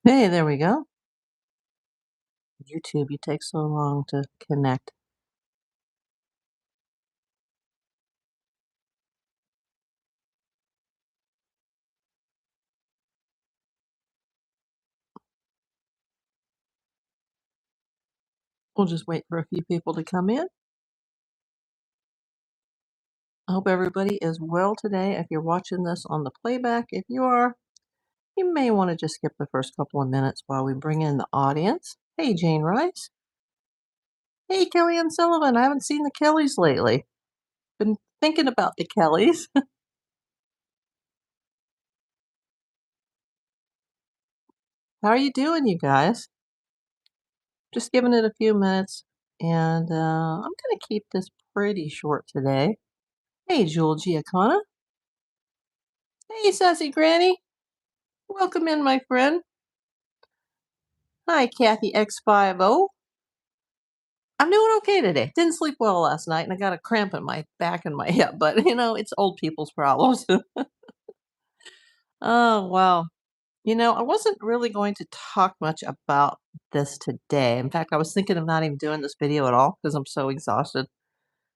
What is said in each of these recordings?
Hey, there we go. YouTube, you take so long to connect. We'll just wait for a few people to come in. I hope everybody is well today. If you're watching this on the playback, if you are, you may want to just skip the first couple of minutes while we bring in the audience. Hey, Jane Rice. Hey, Kellyanne Sullivan. I haven't seen the Kellys lately. Been thinking about the Kellys. How are you doing, you guys? Just giving it a few minutes, and I'm going to keep this pretty short today. Hey, Jewel Giacona. Hey, Sassy Granny. Welcome in, my friend. Hi, Kathy X50. I'm doing okay today. Didn't sleep well last night, and I got a cramp in my back and my hip, but it's old people's problems. Oh, wow. I wasn't really going to talk much about this today. In fact, I was thinking of not even doing this video at all because I'm so exhausted.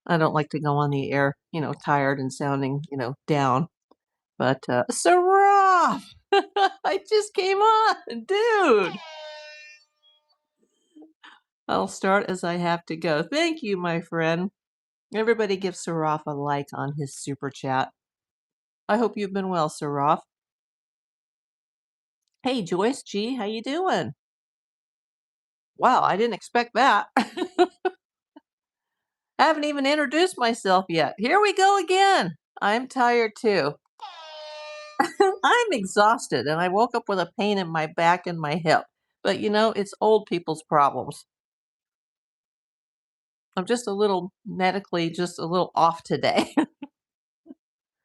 I don't like to go on the air, tired and sounding, down. But, Sarah! I just came on, dude. I'll start as I have to go. Thank you, my friend. Everybody give Saraf a like on his super chat. I hope you've been well, Saraf. Hey, Joyce G, how you doing? Wow, I didn't expect that. I haven't even introduced myself yet. Here we go again. I'm tired too. I'm exhausted, and I woke up with a pain in my back and my hip. But it's old people's problems. I'm just a little medically, just a little off today.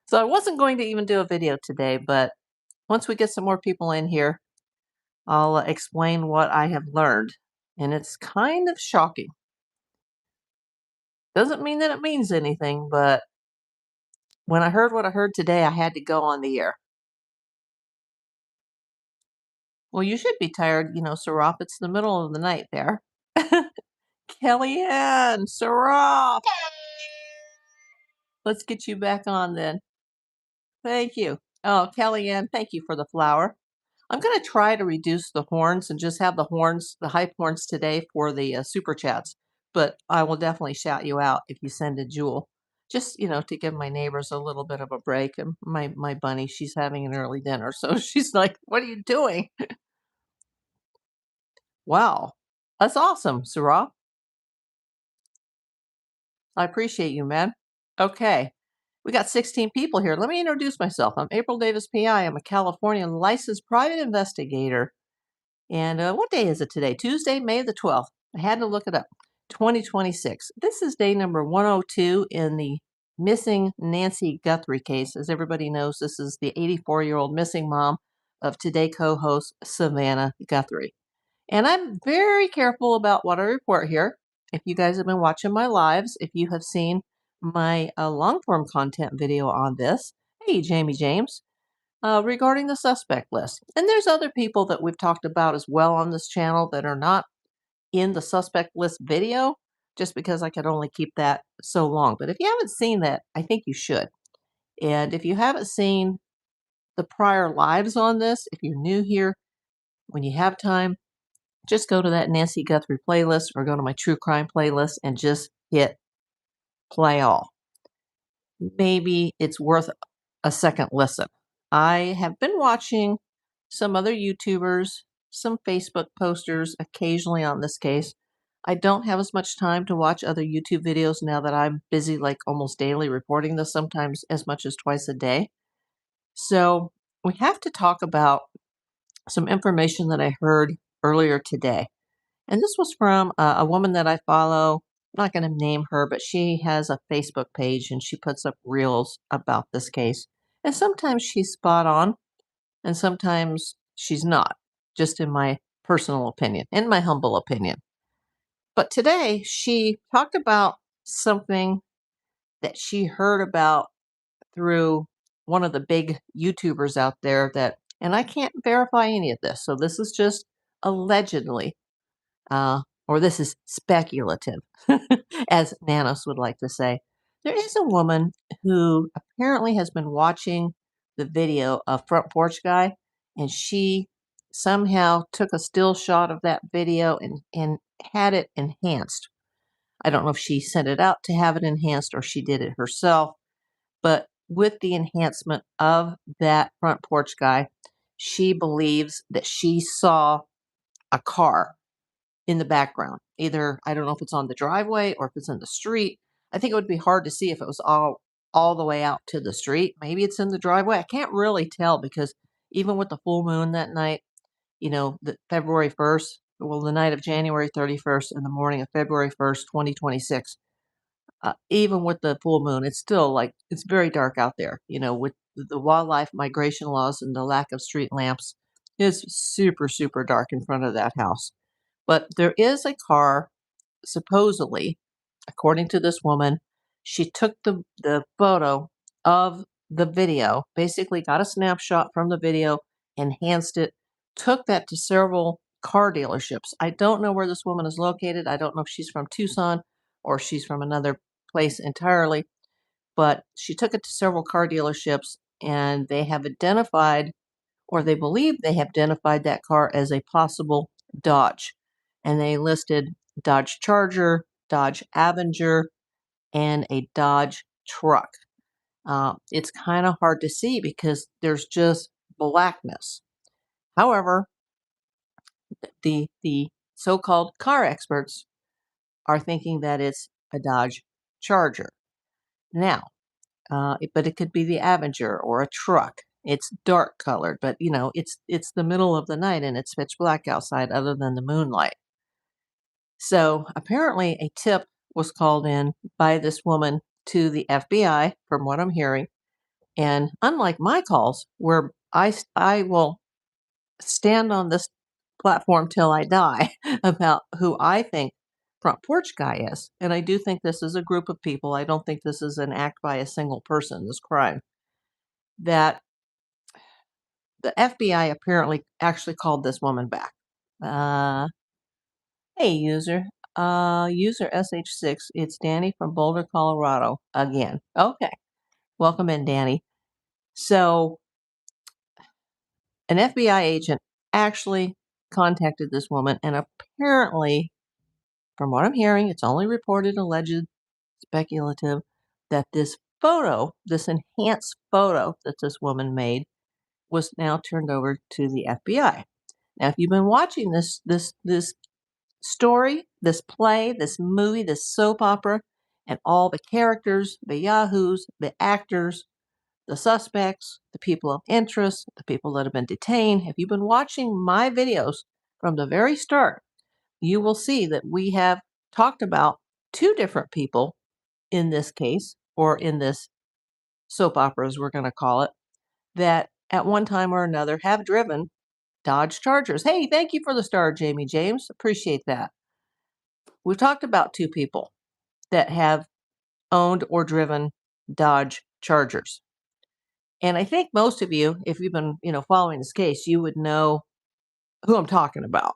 So I wasn't going to even do a video today, but once we get some more people in here, I'll explain what I have learned. And it's kind of shocking. Doesn't mean that it means anything, but when I heard what I heard today, I had to go on the air. Well, you should be tired, Saraf. It's the middle of the night there. Kellyanne, Saraf. Let's get you back on then. Thank you. Oh, Kellyanne, thank you for the flower. I'm going to try to reduce the horns and just have the horns, the hype horns today for the super chats. But I will definitely shout you out if you send a jewel. Just, to give my neighbors a little bit of a break. And my bunny, she's having an early dinner. So she's like, what are you doing? Wow. That's awesome, Sarah. I appreciate you, man. Okay. We got 16 people here. Let me introduce myself. I'm April Davis, PI. I'm a California licensed private investigator. And what day is it today? Tuesday, May the 12th. I had to look it up. 2026. This is day number 102 in the missing Nancy Guthrie case. As everybody knows, this is the 84-year-old missing mom of Today co-host Savannah Guthrie. And I'm very careful about what I report here. If you guys have been watching my lives, if you have seen my long-form content video on this, hey, Jamie James, regarding the suspect list. And there's other people that we've talked about as well on this channel that are not in the suspect list video, just because I could only keep that so long. But if you haven't seen that, I think you should. And if you haven't seen the prior lives on this, if you're new here, when you have time, just go to that Nancy Guthrie playlist or go to my true crime playlist and just hit play all. Maybe it's worth a second listen. I have been watching some other YouTubers, some Facebook posters occasionally on this case. I don't have as much time to watch other YouTube videos now that I'm busy like almost daily reporting this, sometimes as much as twice a day. So we have to talk about some information that I heard earlier today. And this was from a woman that I follow. I'm not going to name her, but she has a Facebook page and she puts up reels about this case. And sometimes she's spot on and sometimes she's not, just in my personal opinion, in my humble opinion. But today she talked about something that she heard about through one of the big YouTubers out there that And I can't verify any of this. So this is just allegedly, or this is speculative, as Nanos would like to say. There is a woman who apparently has been watching the video of Front Porch Guy, and she somehow took a still shot of that video and had it enhanced. I don't know if she sent it out to have it enhanced or she did it herself, but with the enhancement of that Front Porch Guy, she believes that she saw a car in the background. Either, I don't know if it's on the driveway or if it's in the street. I think it would be hard to see if it was all the way out to the street. Maybe it's in the driveway. I can't really tell because even with the full moon that night, the February 1st, well, the night of January 31st and the morning of February 1st, 2026, even with the full moon, it's still like it's very dark out there. With the wildlife migration laws and the lack of street lamps, it's super, super dark in front of that house. But there is a car, supposedly, according to this woman. She took the photo of the video, basically got a snapshot from the video, enhanced it, took that to several car dealerships. I don't know where this woman is located. I don't know if she's from Tucson or she's from another place entirely, but she took it to several car dealerships and they have identified, or they believe they have identified that car as a possible Dodge. And they listed Dodge Charger, Dodge Avenger, and a Dodge truck. It's kind of hard to see because there's just blackness. However, the so-called car experts are thinking that it's a Dodge Charger. Now, but it could be the Avenger or a truck. It's dark colored, but it's the middle of the night and it's pitch black outside other than the moonlight. So apparently a tip was called in by this woman to the FBI, from what I'm hearing. And unlike my calls, where I will stand on this platform till I die about who I think Front Porch Guy is. And I do think this is a group of people. I don't think this is an act by a single person, this crime. That the FBI apparently actually called this woman back. Hey, user SH6, it's Danny from Boulder, Colorado again. Okay, welcome in, Danny. So, an FBI agent actually contacted this woman, and apparently, from what I'm hearing, it's only reported, alleged, speculative, that this photo, this enhanced photo that this woman made, was now turned over to the FBI. Now, if you've been watching this story, this play, this movie, this soap opera, and all the characters, the yahoos, the actors, the suspects, the people of interest, the people that have been detained, if you've been watching my videos from the very start, you will see that we have talked about two different people in this case, or in this soap opera, as we're going to call it, that at one time or another have driven Dodge Chargers. Hey, thank you for the star, Jamie James. Appreciate that. We've talked about two people that have owned or driven Dodge Chargers. And I think most of you, if you've been, following this case, you would know who I'm talking about.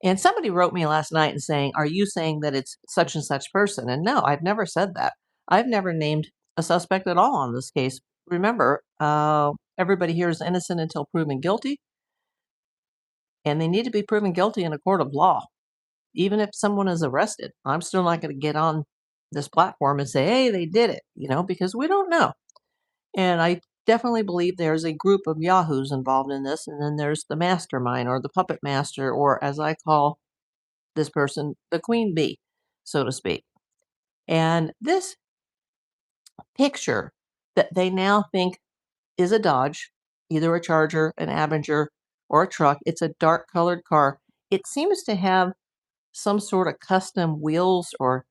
And somebody wrote me last night and saying, "Are you saying that it's such and such person?" And no, I've never said that. I've never named a suspect at all on this case. Remember, everybody here is innocent until proven guilty, and they need to be proven guilty in a court of law. Even if someone is arrested, I'm still not going to get on this platform and say, "Hey, they did it," because we don't know. And I definitely believe there's a group of yahoos involved in this, and then there's the mastermind or the puppet master, or as I call this person, the queen bee, so to speak. And this picture that they now think is a Dodge, either a Charger, an Avenger, or a truck, it's a dark colored car. It seems to have some sort of custom wheels or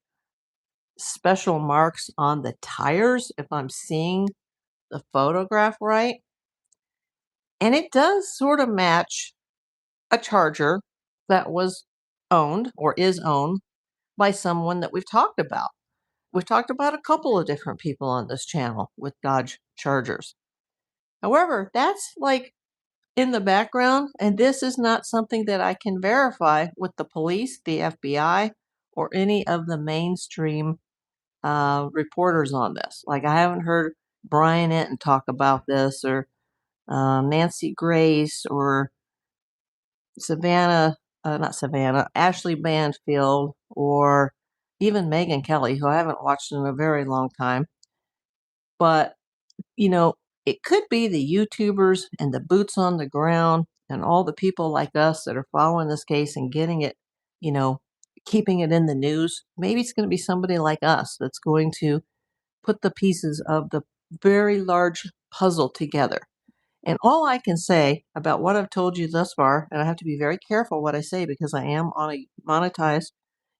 special marks on the tires, if I'm seeing the photograph right. And it does sort of match a Charger that was owned or is owned by someone that we've talked about. We've talked about a couple of different people on this channel with Dodge Chargers. However, that's like in the background, and this is not something that I can verify with the police, the FBI, or any of the mainstream reporters on this. Like, I haven't heard Brian Enton talk about this, or Nancy Grace, or not Savannah, Ashley Banfield, or even Megan Kelly, who I haven't watched in a very long time. But, you know, it could be the YouTubers and the boots on the ground and all the people like us that are following this case and getting it, you know, keeping it in the news. Maybe it's going to be somebody like us that's going to put the pieces of the very large puzzle together. And all I can say about what I've told you thus far, and I have to be very careful what I say because I am on a monetized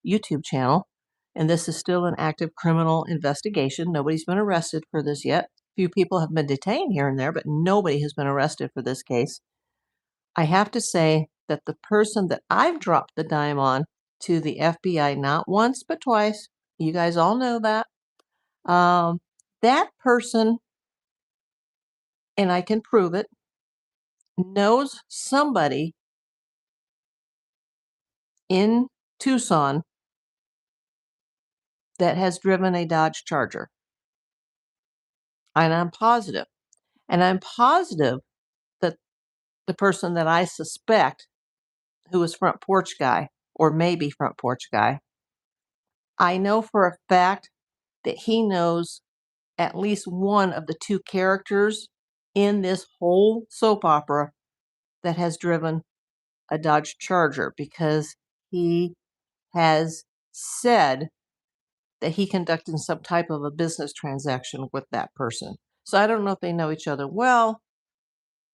YouTube channel, and this is still an active criminal investigation. Nobody's been arrested for this yet. A few people have been detained here and there, but nobody has been arrested for this case. I have to say that the person that I've dropped the dime on to the FBI, not once, but twice, you guys all know that, that person, and I can prove it, knows somebody in Tucson that has driven a Dodge Charger. And I'm positive. And I'm positive that the person that I suspect, who is front porch guy, or maybe front porch guy, I know for a fact that he knows at least one of the two characters in this whole soap opera that has driven a Dodge Charger, because he has said that he conducted some type of a business transaction with that person. So I don't know if they know each other well,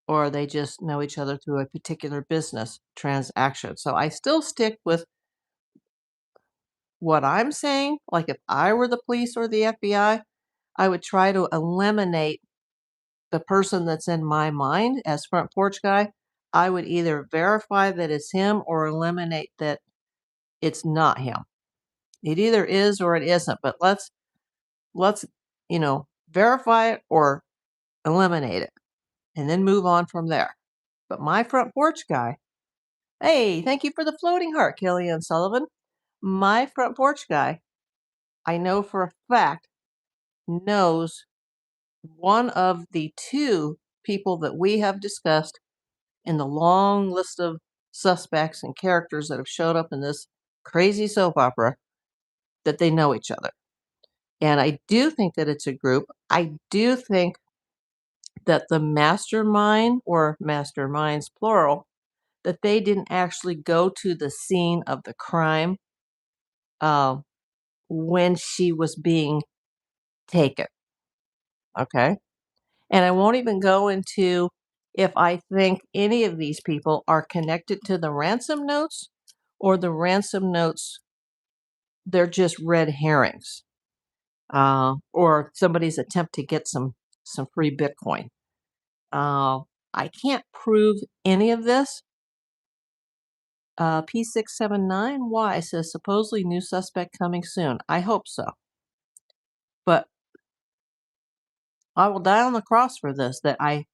or they just know each other through a particular business transaction. So I still stick with what I'm saying. Like, if I were the police or the FBI, I would try to eliminate the person that's in my mind as front porch guy. I would either verify that it's him or eliminate that it's not him. It either is or it isn't, but let's verify it or eliminate it and then move on from there. But my front porch guy, hey, thank you for the floating heart, Kellyanne Sullivan. My front porch guy, I know for a fact, knows one of the two people that we have discussed in the long list of suspects and characters that have showed up in this crazy soap opera, that they know each other. And I do think that it's a group. I do think that the mastermind, or masterminds plural, that they didn't actually go to the scene of the crime uh, when she was being taken. Okay. And I won't even go into if I think any of these people are connected to the ransom notes, or the ransom notes, they're just red herrings, or somebody's attempt to get some free Bitcoin. I can't prove any of this. P679Y says supposedly new suspect coming soon. I hope so. But I will die on the cross for this, that I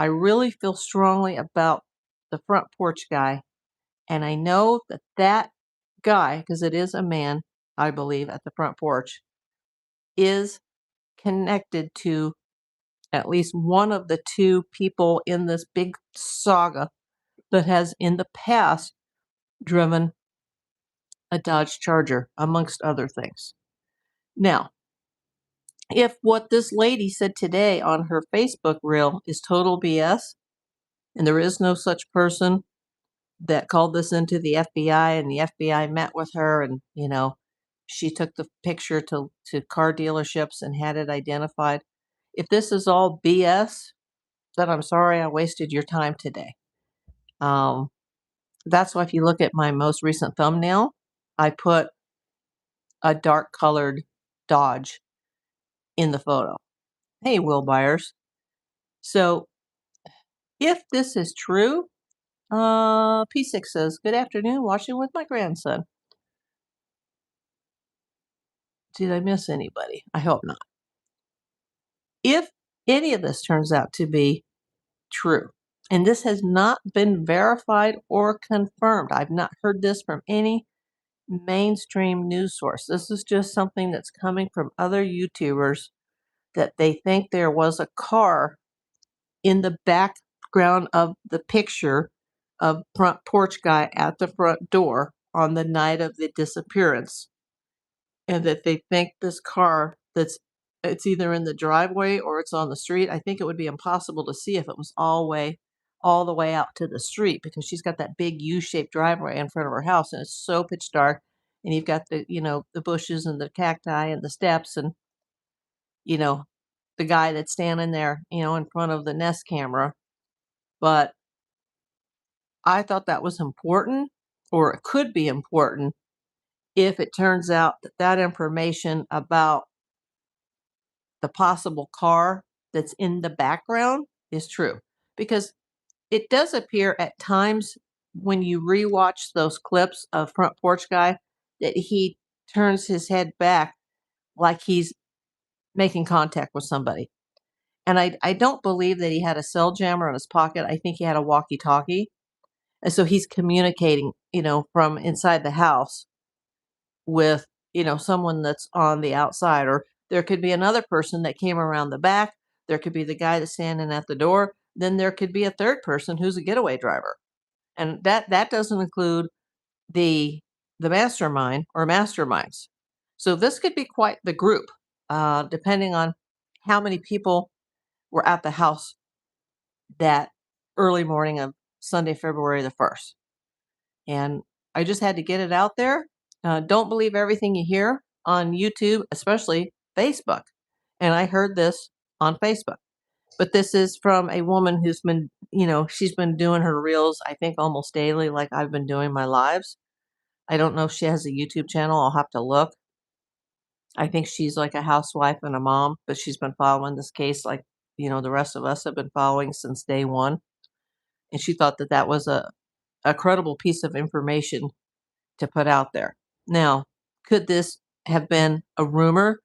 really feel strongly about the front porch guy. And I know that that guy, because it is a man, I believe, at the front porch, is connected to at least one of the two people in this big saga that has in the past driven a Dodge Charger, amongst other things. Now, if what this lady said today on her Facebook reel is total BS, and there is no such person that called this into the FBI, and the FBI met with her, and she took the picture to car dealerships and had it identified. If this is all BS, then I'm sorry I wasted your time today. That's why if you look at my most recent thumbnail, I put a dark colored Dodge in the photo. Hey, Will Byers. So if this is true, P6 says, good afternoon, watching with my grandson. Did I miss anybody? I hope not. If any of this turns out to be true, And this has not been verified or confirmed. I've not heard this from any mainstream news source. This is just something that's coming from other YouTubers that they think there was a car in the background of the picture of front porch guy at the front door on the night of the disappearance, and that they think this car that's it's either in the driveway or it's on the street. I think it would be impossible to see if it was all the way out to the street, because she's got that big U-shaped driveway in front of her house, and it's so pitch dark, and you've got the bushes and the cacti and the steps, and you know the guy that's standing there in front of the Nest camera. But I thought that was important, or it could be important, if it turns out that that information about the possible car that's in the background is true. Because it does appear at times when you rewatch those clips of Front Porch Guy that he turns his head back like he's making contact with somebody. And I don't believe that he had a cell jammer in his pocket. I think he had a walkie-talkie. And so he's communicating, from inside the house with, someone that's on the outside. Or there could be another person that came around the back. There could be the guy that's standing at the door. Then there could be a third person who's a getaway driver. And that doesn't include the mastermind or masterminds. So this could be quite the group, depending on how many people were at the house that early morning of Sunday, February the 1st. And I just had to get it out there. Don't believe everything you hear on YouTube, especially Facebook. And I heard this on Facebook. But this is from a woman who's been, she's been doing her reels, I think, almost daily, like I've been doing my lives. I don't know if she has a YouTube channel. I'll have to look. I think she's like a housewife and a mom, but she's been following this case like, the rest of us have been following since day one. And she thought that that was a credible piece of information to put out there. Now, could this have been a rumor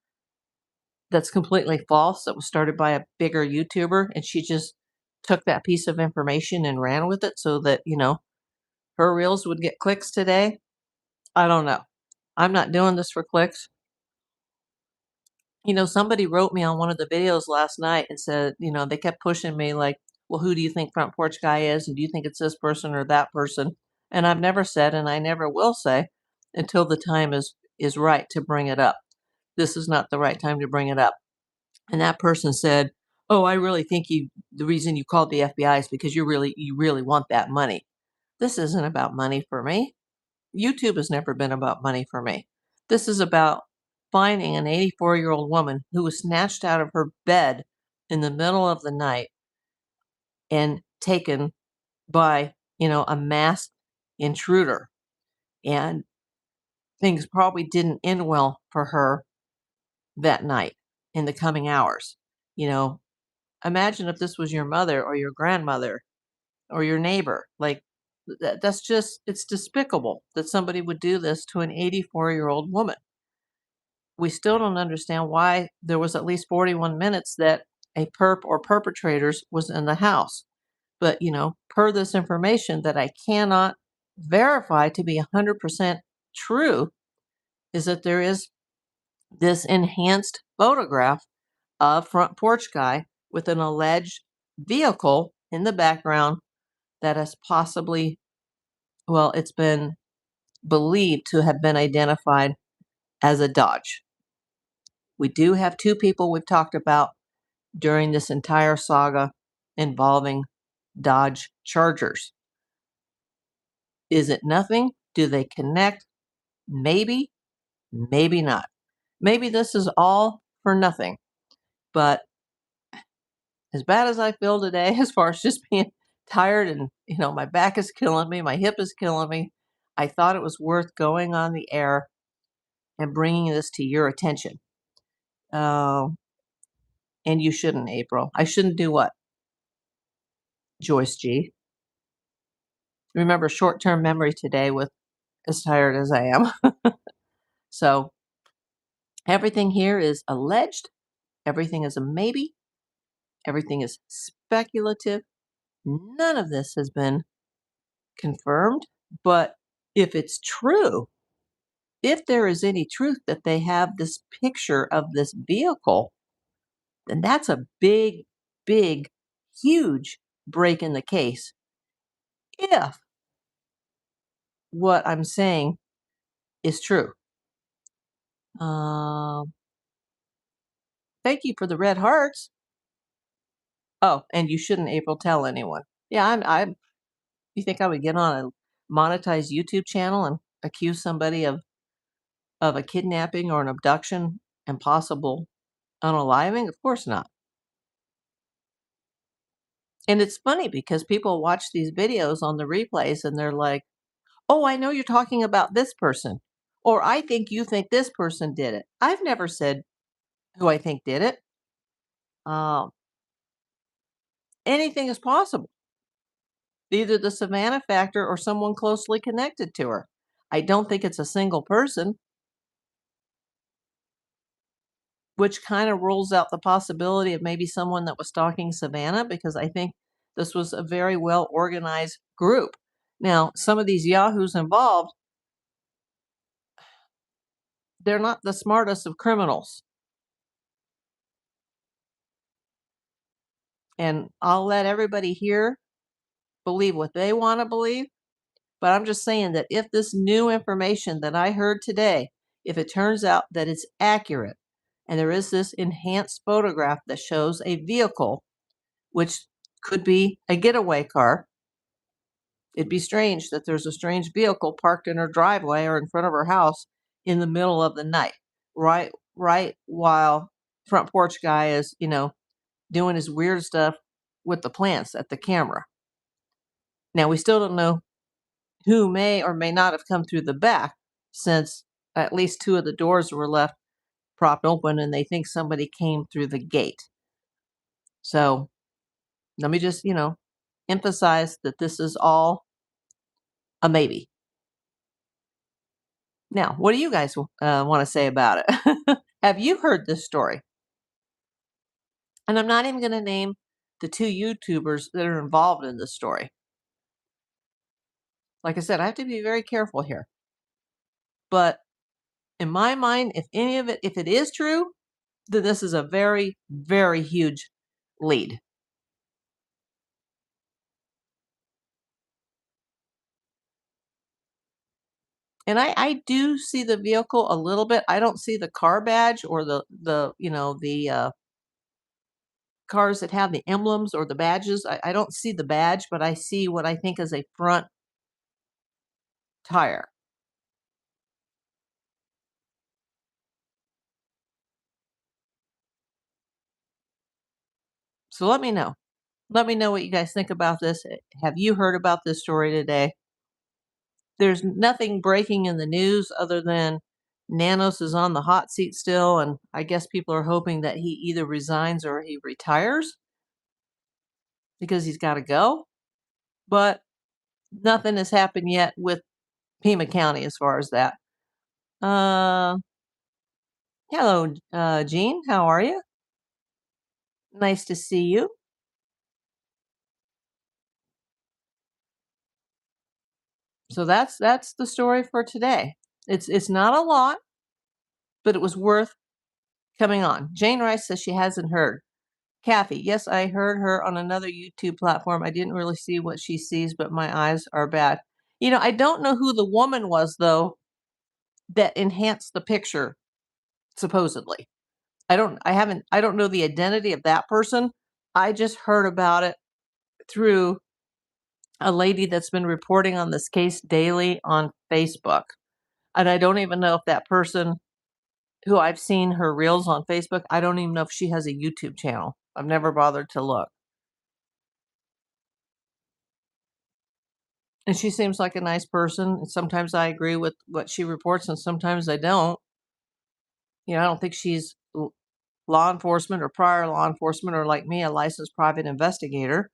that's completely false that was started by a bigger YouTuber, and she just took that piece of information and ran with it so that, her reels would get clicks today? I don't know. I'm not doing this for clicks. Somebody wrote me on one of the videos last night and said, they kept pushing me like, well, who do you think Front Porch Guy is? And do you think it's this person or that person? And I've never said, and I never will say until the time is right to bring it up. This is not the right time to bring it up. And that person said, oh, I really think the reason you called the FBI is because you really want that money. This isn't about money for me. YouTube has never been about money for me. This is about finding an 84-year-old woman who was snatched out of her bed in the middle of the night and taken by, a masked intruder. And things probably didn't end well for her that night in the coming hours. Imagine if this was your mother or your grandmother or your neighbor. Like, that's just, it's despicable that somebody would do this to an 84-year-old woman. We still don't understand why there was at least 41 minutes that a perp or perpetrators was in the house. But, per this information that I cannot verify to be 100% true, is that there is this enhanced photograph of Front Porch Guy with an alleged vehicle in the background that has possibly, well, it's been believed to have been identified as a Dodge. We do have two people we've talked about during this entire saga involving Dodge Chargers. Is it nothing? Do they connect? Maybe, maybe not. Maybe this is all for nothing. But as bad as I feel today, as far as just being tired and, my back is killing me, my hip is killing me, I thought it was worth going on the air and bringing this to your attention. And you shouldn't, April. I shouldn't do what? Joyce G. Remember, short-term memory today with as tired as I am. So everything here is alleged. Everything is a maybe. Everything is speculative. None of this has been confirmed, but if it's true, if there is any truth that they have this picture of this vehicle, then that's a big, big, huge break in the case. If what I'm saying is true. Um, Thank you for the red hearts. Oh, and you shouldn't, April, tell anyone. Yeah, I'm. You think I would get on a monetized YouTube channel and accuse somebody of a kidnapping or an abduction and possible unaliving? Of course not. And it's funny because people watch these videos on the replays and they're like, "Oh, I know you're talking about this person," or "I think you think this person did it." I've never said who I think did it. Um, Anything is possible. Either the Savannah factor or someone closely connected to her. I don't think it's a single person, which kind of rules out the possibility of maybe someone that was stalking Savannah because I think this was a very well organized group. Now, some of these yahoos involved, they're not the smartest of criminals. And I'll let everybody here believe what they want to believe. But I'm just saying that if this new information that I heard today, if it turns out that it's accurate, and there is this enhanced photograph that shows a vehicle, which could be a getaway car, it'd be strange that there's a strange vehicle parked in her driveway or in front of her house in the middle of the night, right while front porch guy is, doing his weird stuff with the plants at the camera. Now we still don't know who may or may not have come through the back, since at least two of the doors were left propped open and they think somebody came through the gate. So let me just, emphasize that this is all a maybe. Now, what do you guys want to say about it? Have you heard this story? And I'm not even going to name the two YouTubers that are involved in this story. Like I said, I have to be very careful here. But in my mind, if it is true, then this is a very, very huge lead. And I do see the vehicle a little bit. I don't see the car badge or the cars that have the emblems or the badges. I don't see the badge, but I see what I think is a front tire. So let me know. Let me know what you guys think about this. Have you heard about this story today? There's nothing breaking in the news other than Nanos is on the hot seat still, and I guess people are hoping that he either resigns or he retires because he's got to go. But nothing has happened yet with Pima County as far as that. Uh, Hello, Jean. How are you? Nice to see you. So that's the story for today. It's not a lot, but it was worth coming on. Jane Rice says she hasn't heard. Kathy, yes, I heard her on another YouTube platform. I didn't really see what she sees, but my eyes are bad. I don't know who the woman was though that enhanced the picture supposedly. I don't know the identity of that person. I just heard about it through a lady that's been reporting on this case daily on Facebook. And I don't even know if that person who I've seen her reels on Facebook, I don't even know if she has a YouTube channel. I've never bothered to look. And she seems like a nice person. And sometimes I agree with what she reports and sometimes I don't. I don't think she's law enforcement or prior law enforcement or like me, a licensed private investigator.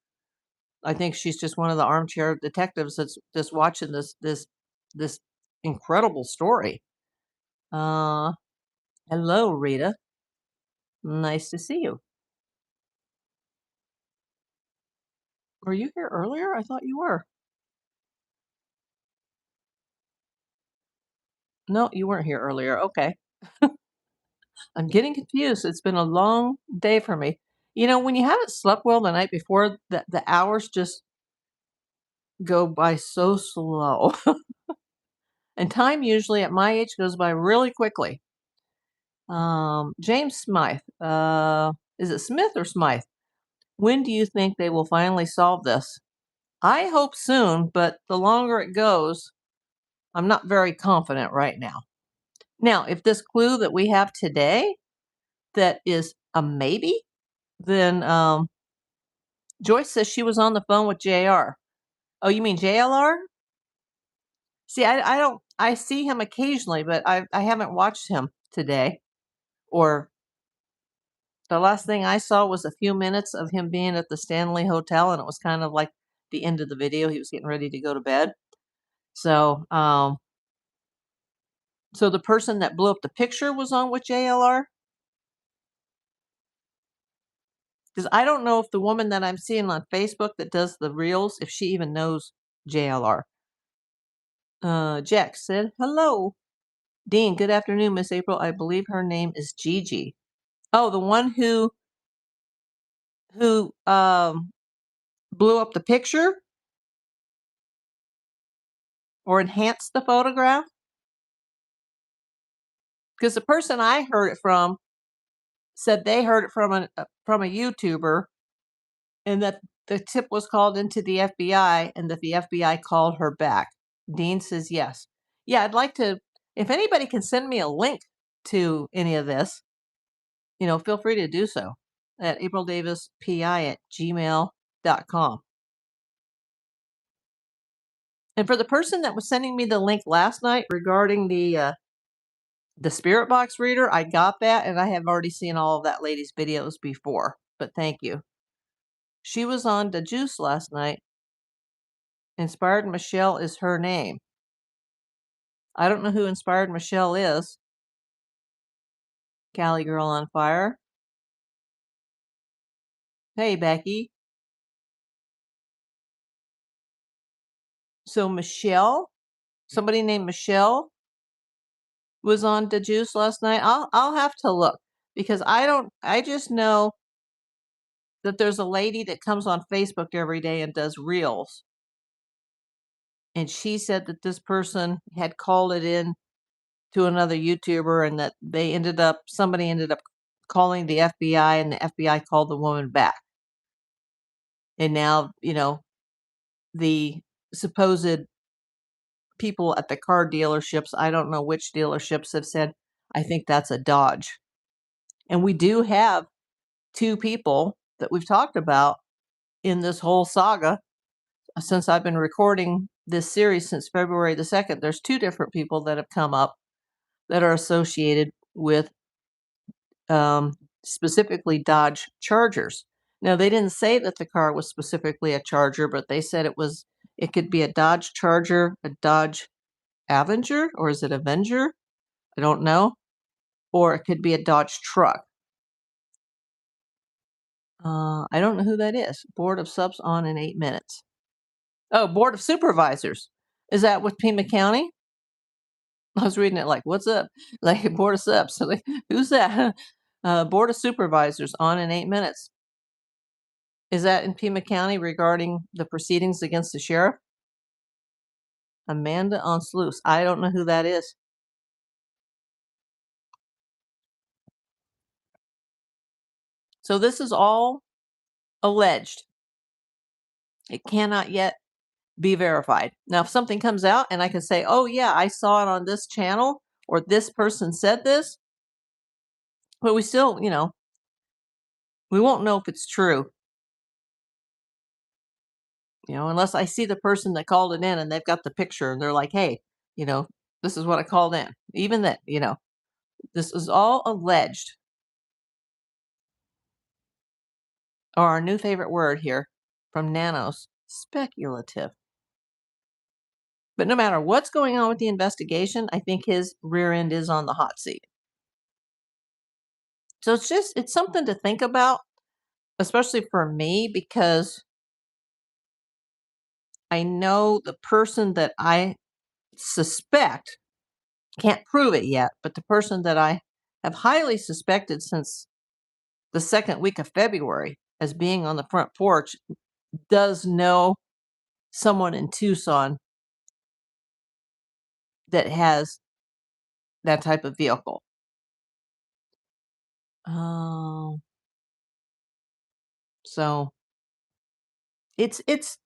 I think she's just one of the armchair detectives that's watching this incredible story. Uh, Hello, Rita. Nice to see you. Were you here earlier? I thought you were. No, you weren't here earlier. Okay. I'm getting confused. It's been a long day for me. You know, when you haven't slept well the night before, the hours just go by so slow. And time usually at my age goes by really quickly. James Smythe. Is it Smith or Smythe? When do you think they will finally solve this? I hope soon, but the longer it goes, I'm not very confident right now. Now, if this clue that we have today that is a maybe, then Joyce says she was on the phone with JR. Oh, you mean JLR? See, I don't, I see him occasionally, but I haven't watched him today. Or the last thing I saw was a few minutes of him being at the Stanley Hotel, and it was kind of like the end of the video. He was getting ready to go to bed. So, so the person that blew up the picture was on with JLR? Because I don't know if the woman that I'm seeing on Facebook that does the reels, if she even knows JLR. Jack said, hello. Dean, good afternoon, Miss April. I believe her name is Gigi. Oh, the one who blew up the picture or enhanced the photograph? Because the person I heard it from said they heard it from a YouTuber, and that the tip was called into the FBI, and that the FBI called her back. Dean says yes. Yeah, I'd like to. If anybody can send me a link to any of this, feel free to do so at aprildavispi@gmail.com. And for the person that was sending me the link last night regarding the spirit box reader, I got that, and I have already seen all of that lady's videos before. But thank you. She was on the Juice last night. Inspired Michelle is her name. I don't know who Inspired Michelle is. Cali Girl on Fire. Hey, Becky. So Michelle, somebody named Michelle, was on the Juice last night. I'll have to look, because I just know that there's a lady that comes on Facebook every day and does reels. And she said that this person had called it in to another YouTuber, and that somebody ended up calling the FBI, and the FBI called the woman back. And now, the supposed people at the car dealerships, I don't know which dealerships, have said, I think that's a Dodge. And we do have two people that we've talked about in this whole saga since I've been recording this series since February the 2nd. There's two different people that have come up that are associated with specifically Dodge Chargers. Now, they didn't say that the car was specifically a Charger, but they said it could be a Dodge Charger, a Dodge Avenger, or is it Avenger? I don't know. Or it could be a Dodge truck. I don't know who that is. Board of Subs on in 8 minutes. Oh, Board of Supervisors. Is that with Pima County? I was reading it like, what's up? Like, Board of Subs. Like, who's that? Board of Supervisors on in 8 minutes. Is that in Pima County regarding the proceedings against the sheriff? Amanda on Sluice. I don't know who that is. So this is all alleged. It cannot yet be verified. Now, if something comes out and I can say, oh, yeah, I saw it on this channel, or this person said this, but we still, we won't know if it's true. Unless I see the person that called it in and they've got the picture and they're like, hey, this is what I called in. Even that, this is all alleged. Or our new favorite word here from Nanos, speculative. But no matter what's going on with the investigation, I think his rear end is on the hot seat. So it's something to think about, especially for me, because I know the person that I suspect, can't prove it yet, but the person that I have highly suspected since the second week of February as being on the front porch does know someone in Tucson that has that type of vehicle. Oh, so it's it's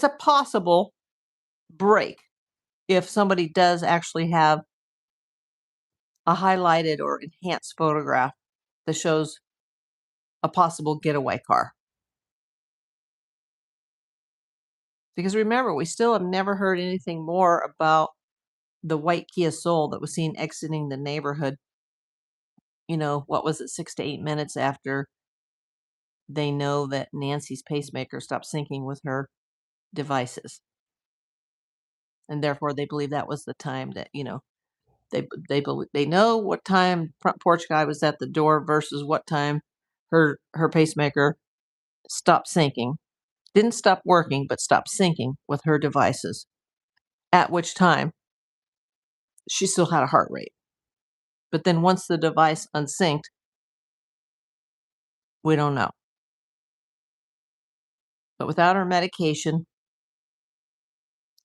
a possible break if somebody does actually have a highlighted or enhanced photograph that shows a possible getaway car. Because remember, we still have never heard anything more about the white Kia Soul that was seen exiting the neighborhood. What was it, 6 to 8 minutes after they know that Nancy's pacemaker stopped syncing with her devices. And therefore, they believe that was the time that, they know what time front porch guy was at the door versus what time her pacemaker stopped syncing. Didn't stop working, but stopped syncing with her devices. At which time she still had a heart rate. But then once the device unsynced, we don't know. But without her medication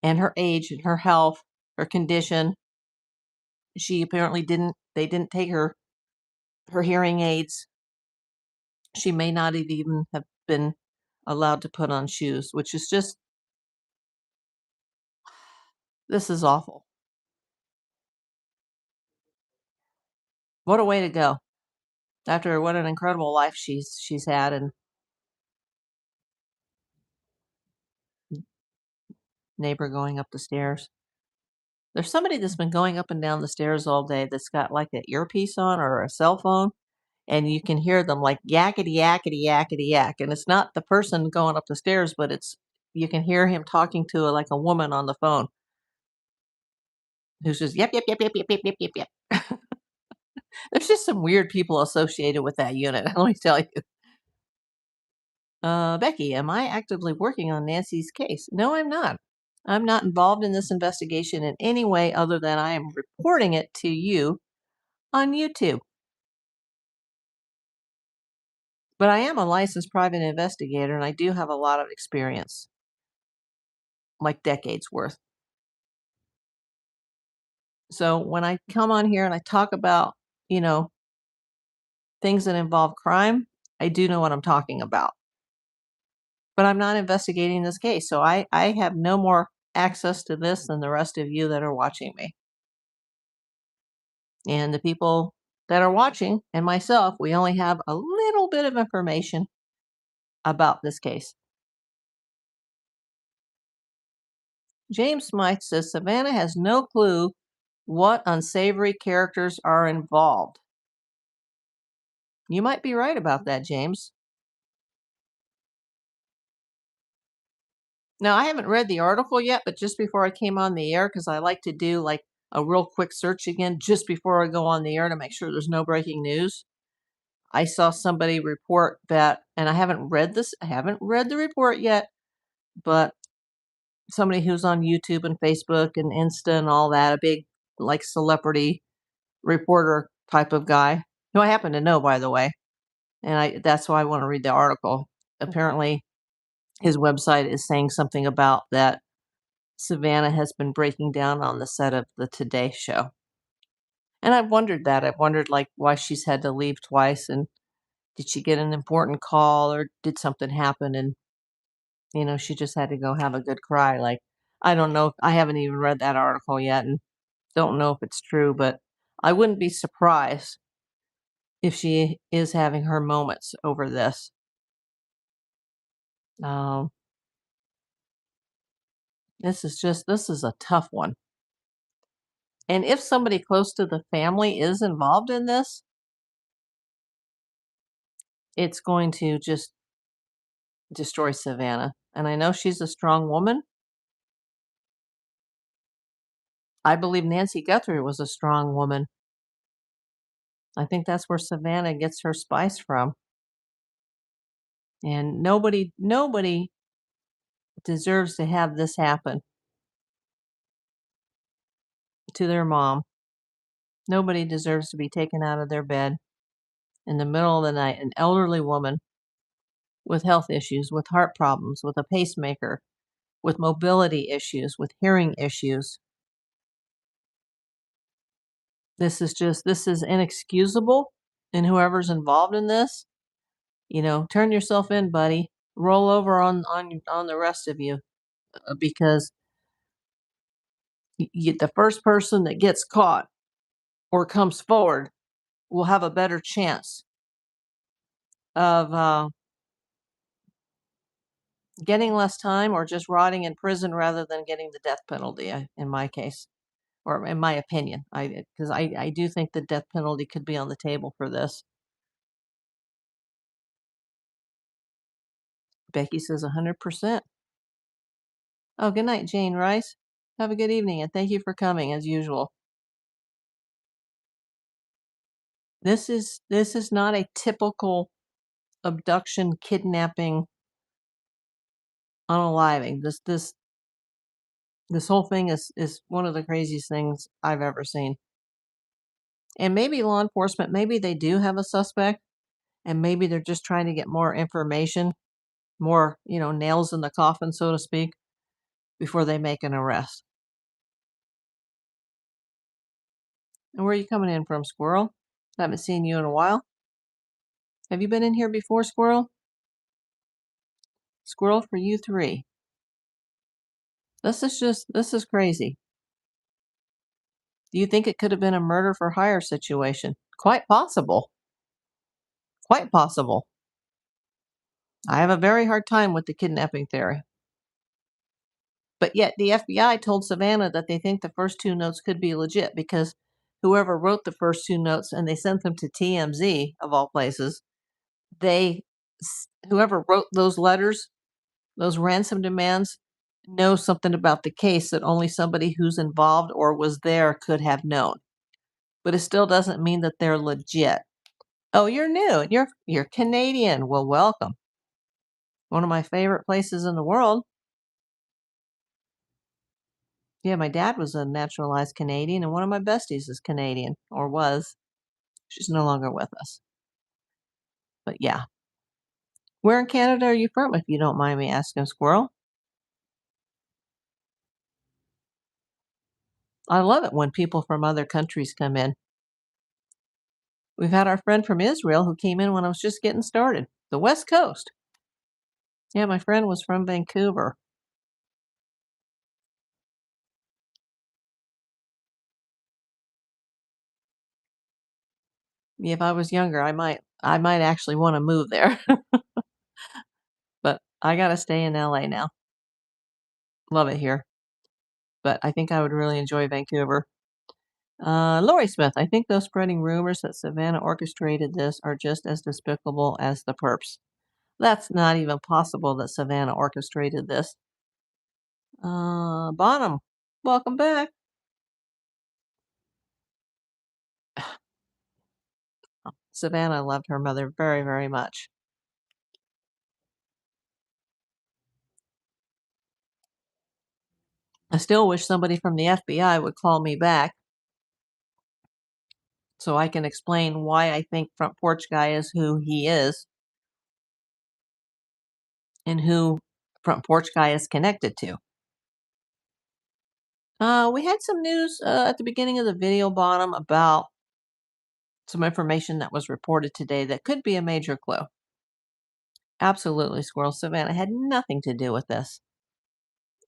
and her age and her health, her condition, she apparently they didn't take her hearing aids. She may not even have been allowed to put on shoes, which is just, this is awful. What a way to go. After what an incredible life she's had, and neighbor going up the stairs. There's somebody that's been going up and down the stairs all day that's got like an earpiece on or a cell phone, and you can hear them like yakety yakety yakety yak. And it's not the person going up the stairs, but you can hear him talking to like a woman on the phone who's just yep, yep, yep, yep, yep, yep, yep, yep, yep. There's just some weird people associated with that unit. Let me tell you. Becky, am I actively working on Nancy's case? No, I'm not. I'm not involved in this investigation in any way other than I am reporting it to you on YouTube. But I am a licensed private investigator and I do have a lot of experience, like decades worth. So when I come on here and I talk about, you know, things that involve crime, I do know what I'm talking about. But I'm not investigating this case. So I have no more access to this than the rest of you that are watching me. And the people that are watching and myself, we only have a little bit of information about this case. James Smythe says Savannah has no clue what unsavory characters are involved. You might be right about that, James. Now, I haven't read the article yet, but just before I came on the air, because I like to do like a real quick search again just before I go on the air to make sure there's no breaking news. I saw somebody report that, and I haven't read the report yet, but somebody who's on YouTube and Facebook and Insta and all that, a big like celebrity reporter type of guy, who I happen to know, by the way, and that's why I want to read the article. Apparently, his website is saying something about that Savannah has been breaking down on the set of the Today Show. And I've wondered that. I've wondered like why she's had to leave twice, and did she get an important call or did something happen and she just had to go have a good cry. Like, I don't know. I haven't even read that article yet and don't know if it's true, but I wouldn't be surprised if she is having her moments over this. Um, this is a tough one. And if somebody close to the family is involved in this, it's going to just destroy Savannah. And I know she's a strong woman. I believe Nancy Guthrie was a strong woman. I think that's where Savannah gets her spice from. And nobody deserves to have this happen to their mom. Nobody deserves to be taken out of their bed in the middle of the night. An elderly woman with health issues, with heart problems, with a pacemaker, with mobility issues, with hearing issues. This is inexcusable. And whoever's involved in this, turn yourself in, buddy. Roll over on the rest of you, because the first person that gets caught or comes forward will have a better chance of getting less time or just rotting in prison rather than getting the death penalty. In my case, or in my opinion, because I do think the death penalty could be on the table for this. Becky says 100%. Oh, good night, Jane Rice. Have a good evening, and thank you for coming as usual. This is not a typical abduction, kidnapping, unaliving. This whole thing is one of the craziest things I've ever seen. And maybe law enforcement, maybe they do have a suspect, and maybe they're just trying to get more information, more, nails in the coffin, so to speak, before they make an arrest. And where are you coming in from, Squirrel? Haven't seen you in a while. Have you been in here before, Squirrel? Squirrel for you three. This is crazy. Do you think it could have been a murder for hire situation? Quite possible. Quite possible. I have a very hard time with the kidnapping theory. But yet the FBI told Savannah that they think the first two notes could be legit because whoever wrote the first two notes, and they sent them to TMZ of all places, whoever wrote those letters, those ransom demands, knows something about the case that only somebody who's involved or was there could have known. But it still doesn't mean that they're legit. Oh, you're new. You're Canadian. Well, welcome. One of my favorite places in the world. Yeah, my dad was a naturalized Canadian, and one of my besties is Canadian, or was. She's no longer with us. But yeah. Where in Canada are you from, if you don't mind me asking, Squirrel? I love it when people from other countries come in. We've had our friend from Israel who came in when I was just getting started. The West Coast. Yeah, my friend was from Vancouver. If I was younger, I might actually want to move there. But I gotta stay in LA now. Love it here. But I think I would really enjoy Vancouver. Lori Smith, I think those spreading rumors that Savannah orchestrated this are just as despicable as the perps. That's not even possible that Savannah orchestrated this. Bonham, welcome back. Savannah loved her mother very, very much. I still wish somebody from the FBI would call me back so I can explain why I think Front Porch Guy is who he is and who Front Porch Guy is connected to. We had some news at the beginning of the video, Bonham, about some information that was reported today that could be a major clue. Absolutely, Squirrel. Savannah had nothing to do with this.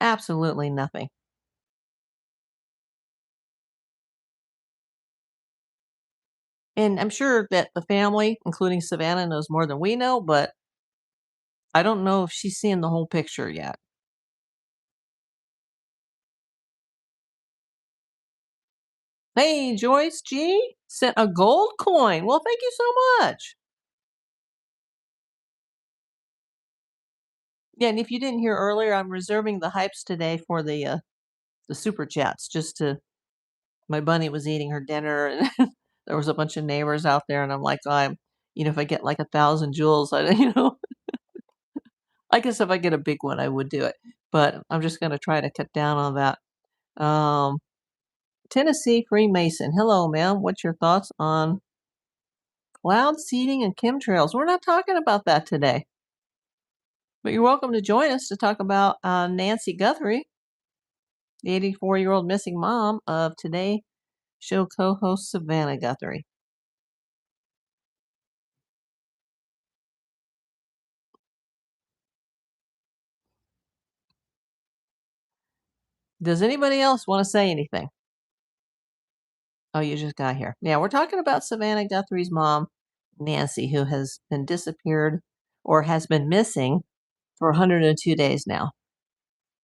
Absolutely nothing. And I'm sure that the family, including Savannah, knows more than we know, but I don't know if she's seeing the whole picture yet. Hey, Joyce G sent a gold coin. Well, thank you so much. Yeah, and if you didn't hear earlier, I'm reserving the hypes today for the super chats. My bunny was eating her dinner, and there was a bunch of neighbors out there, and I'm like, if I get like 1,000 jewels, I guess if I get a big one, I would do it. but I'm just gonna try to cut down on that. Um, Tennessee Freemason. Hello, ma'am. What's your thoughts on cloud seeding and chemtrails? We're not talking about that today, but you're welcome to join us to talk about Nancy Guthrie, the 84-year-old missing mom of Today Show co-host Savannah Guthrie. Does anybody else want to say anything? Oh, you just got here. Yeah, we're talking about Savannah Guthrie's mom, Nancy, who has been disappeared or has been missing for 102 days now,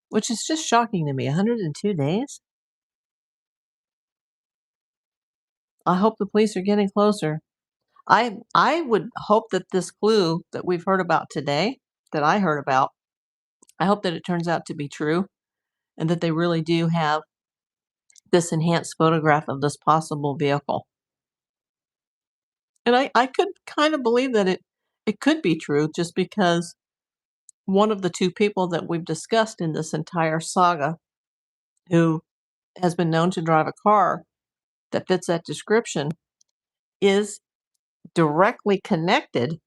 which is just shocking to me. 102 days? I hope the police are getting closer. I would hope that this clue that we've heard about today, that I heard about, I hope that it turns out to be true and that they really do have this enhanced photograph of this possible vehicle. And I could kind of believe that it could be true just because one of the two people that we've discussed in this entire saga who has been known to drive a car that fits that description is directly connected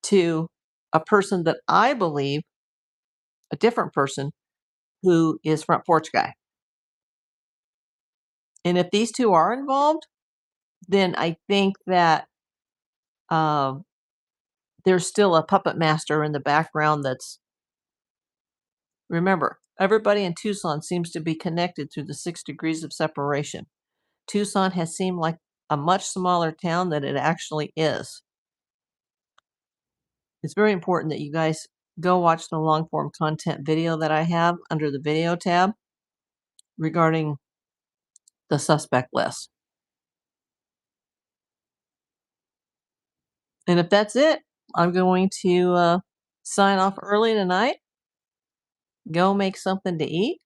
to a person that I believe, a different person, who is front porch guy. And if these two are involved, then I think that uh, there's still a puppet master in the background that's, remember, everybody in Tucson seems to be connected through the 6 degrees of separation. Tucson has seemed like a much smaller town than it actually is. It's very important that you guys go watch the long form content video that I have under the video tab regarding the suspect list. And if that's it, I'm going to sign off early tonight, go make something to eat,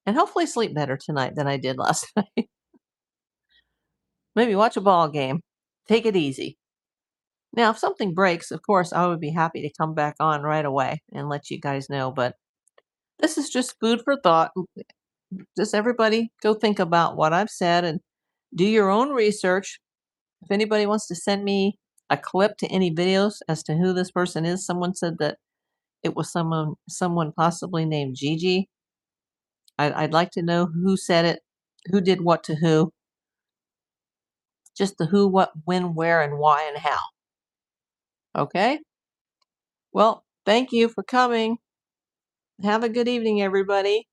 and hopefully sleep better tonight than I did last night. Maybe watch a ball game. Take it easy. Now, if something breaks, of course, I would be happy to come back on right away and let you guys know. But this is just food for thought. Just everybody go think about what I've said and do your own research. If anybody wants to send me a clip to any videos as to who this person is, someone said that it was someone possibly named Gigi. I'd like to know who said it, who did what to who, just the who, what, when, where, and why, and how. Okay? Well, thank you for coming. Have a good evening, everybody.